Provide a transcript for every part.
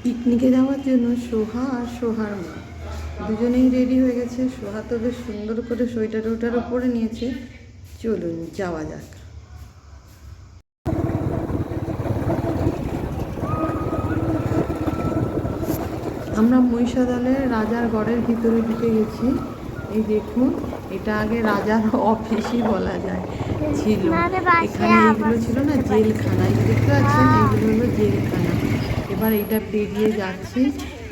পিকনিকে যাওয়ার জন্য সোহা আর সোহার মা দুজনেই রেডি হয়ে গেছে। সোহা তো বেশ সুন্দর করে সোয়েটার ওয়েটারও পরে নিয়েছে। চলুন যাওয়া যাক। আমরা মহিষাদলের রাজার গড়ের ভিতরে ঢুকে গেছি। এই দেখুন, এটা আগে রাজার অফিসই বলা যায় ছিল। এখানে এইগুলো ছিল না জেলখানা, এই দেখতে পাচ্ছেন এইগুলো হলো জেলখানা। এবার এইটা পেরিয়ে যাচ্ছি,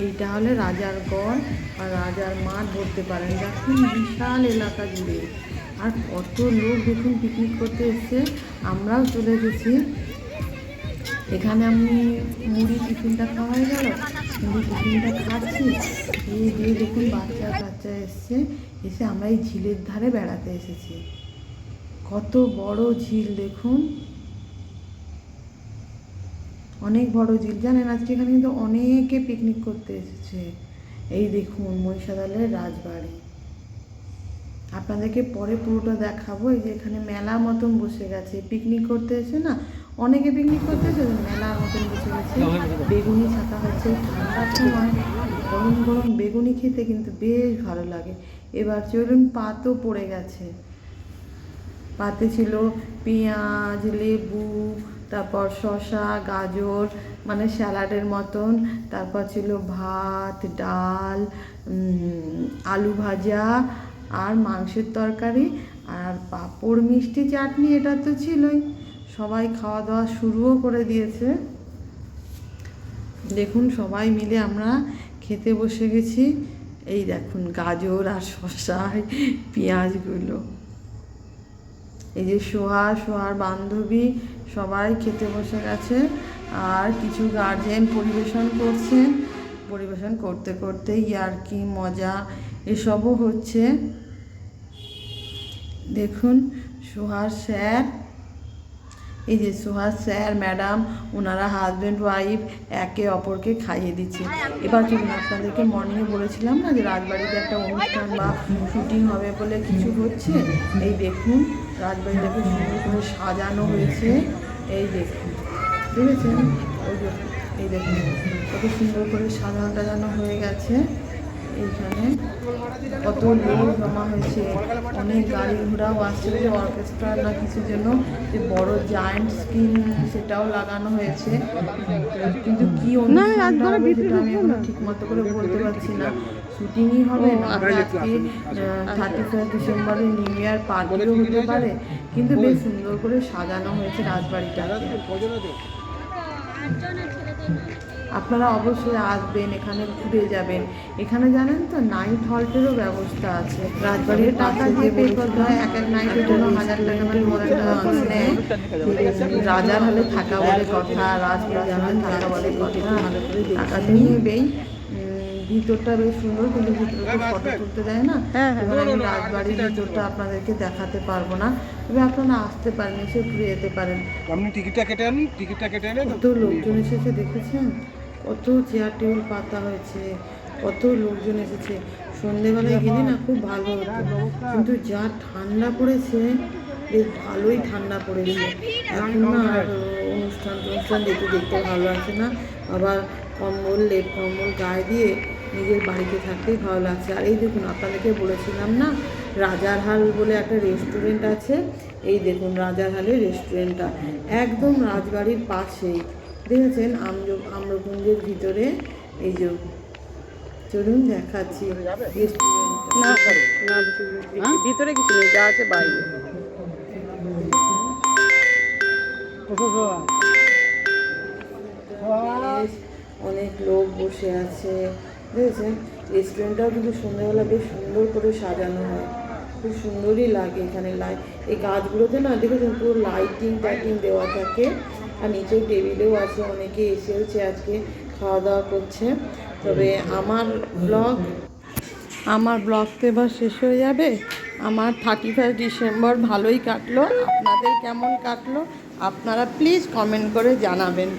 এইটা হলে রাজার গড় আর রাজার মাঠ বলতে পারেন। দেখুন বিশাল এলাকা জুড়ে, আর কত লোক দেখুন পিকনিক করতে এসছে। আমরাও চলে গেছি। এখানে আমি মুড়ি টিফিনটা খাওয়া হয়ে গেল, মুড়ি টিফিনটা খাচ্ছি। এই দিয়ে দেখুন বাচ্চা কাচ্চা এসছে, এসে আমরা এই ঝিলের ধারে বেড়াতে এসেছি। কত বড় ঝিল দেখুন, অনেক বড় ঝিল। জানেন আজকে এখানে কিন্তু অনেকে পিকনিক করতে এসেছে। এই দেখুন মহিষাদলের রাজবাড়ি, আপনাদেরকে পরে পুরোটা দেখাবো। এই যে এখানে মেলা মতন বসে গেছে, পিকনিক করতে এসে না অনেকে পিকনিক করতে এসে মেলার মতন বসে গেছে। বেগুনি ছাকা হচ্ছে, ঠান্ডার সময় গরম গরম বেগুনি খেতে কিন্তু বেশ ভালো লাগে। এবার চলুন, পাতও পড়ে গেছে। পাতে ছিল পেঁয়াজ, লেবু, তারপর শসা, গাজর, মানে স্যালাডের মতন। তারপর ছিল ভাত, ডাল, আলু ভাজা আর মাংসের তরকারি আর পাঁপড়, মিষ্টি, চাটনি, এটা তো ছিলই। সবাই খাওয়া দাওয়া শুরুও করে দিয়েছে। দেখুন সবাই মিলে আমরা খেতে বসে গেছি। এই দেখুন গাজর আর শসায় পেঁয়াজগুলো। এই যে সোহার বান্ধবী সবাই খেতে বসে গেছে, আর কিছু গার্জেন পরিবেশন করছেন। পরিবেশন করতে করতে ইয়ার্কি মজা এসবও হচ্ছে। দেখুন সোহার স্যার, এই যে সোহার স্যার ম্যাডাম, ওনারা হাজব্যান্ড ওয়াইফ একে অপরকে খাইয়ে দিচ্ছে। এবার চলুন, আপনাদেরকে মর্নিংয়ে বলেছিলাম না যে রাজবাড়িতে একটা অনুষ্ঠান বা শুটিং হবে বলে কিছু হচ্ছে। এই দেখুন রাজবাড়িটাকে সুন্দর করে সাজানো হয়েছে। এই দেখুন, দেখেছেন? এই দেখুন কত সুন্দর করে সাজানো টাজানো হয়ে গেছে। এইখানে কত লোক জমা হয়েছে, অনেক গাড়ি ঘোড়াও আসছে। যে অর্কেস্ট্রা না কিছুর জন্য যে বড় জায়ান্ট স্ক্রিন সেটাও লাগানো হয়েছে, কিন্তু কি অনুষ্ঠানটা হবে সেটা আমি এখনো ঠিক মতো করে বলতে পারছি না। শুটিংই হবে না আজকে 31 ডিসেম্বরে নিউ ইয়ার পার্টিও হতে পারে, কিন্তু বেশ সুন্দর করে সাজানো হয়েছে রাজবাড়িটাকে। আপনারা অবশ্যই আসবেন, এখানে ঘুরে যাবেন। এখানে জানেন তো নাইট হল্টেরও ব্যবস্থা আছে। রাজবাড়ির টাকা দিয়ে পে করতে হয়, এক এক নাইটের জন্য 1000 টাকা করে নেয়। রাজার হলে থাকা বলে কথা, রাজপ্রাসাদে থাকা বলে কথা, টাকা নিয়েবেই। ভিতরটা বেশ সুন্দর, কিন্তু ভিতরে তো ফটো তুলতে দেয় না। এবার আমি রাজবাড়ির ভিতরটা আপনাদেরকে দেখাতে পারবো না, তবে আপনারা আসতে পারেন, এসে ঘুরে যেতে পারেন। আপনি টিকিটটা কেটে আনুন, টিকিটটা কেটে আনেন। কত লোকজন এসেছে দেখেছেন, কত চেয়ার টেবিল পাতা হয়েছে, কত লোকজন এসেছে। সন্ধেবেলায় গেলে না খুব ভালো হতো, কিন্তু যা ঠান্ডা পড়েছে, বেশ ভালোই ঠান্ডা পড়েছে। এখন না আর অনুষ্ঠান দেখতে ভালো লাগছে না। আবার কম্বল, লেপ কম্বল গায়ে দিয়ে নিজের বাড়িতে থাকতেই ভালো লাগছে। আর এই দেখুন, আপনাদেরকে বলেছিলাম না রাজারহাল বলে একটা রেস্টুরেন্ট আছে। এই দেখুন রাজারহালের রেস্টুরেন্টটা একদম রাজবাড়ির পাশেই, দেখেছেন আম্রকুঞ্জের ভিতরে। এই যে চলুন দেখাচ্ছি ভিতরে কিছু নেই, যা আছে বাইরে। অনেক লোক বসে আছে, দেখেছেন। রেস্টুরেন্টটাও কিন্তু সন্ধ্যাবেলা বেশ সুন্দর করে সাজানো হয়, খুব সুন্দরই লাগে। এখানে এই গাছগুলোতে না দেখেছেন পুরো লাইটিং টাইটিং দেওয়া থাকে। আর নিচে টেবিলেও আছে, অনেকে এসেওছে আজকে খাওয়া দাওয়া করছে। তবে আমার ব্লগ তো এবার শেষ হয়ে যাবে। আমার 31 ডিসেম্বর ভালোই কাটলো। আপনাদের কেমন কাটলো আপনারা প্লিজ কমেন্ট করে জানাবেন।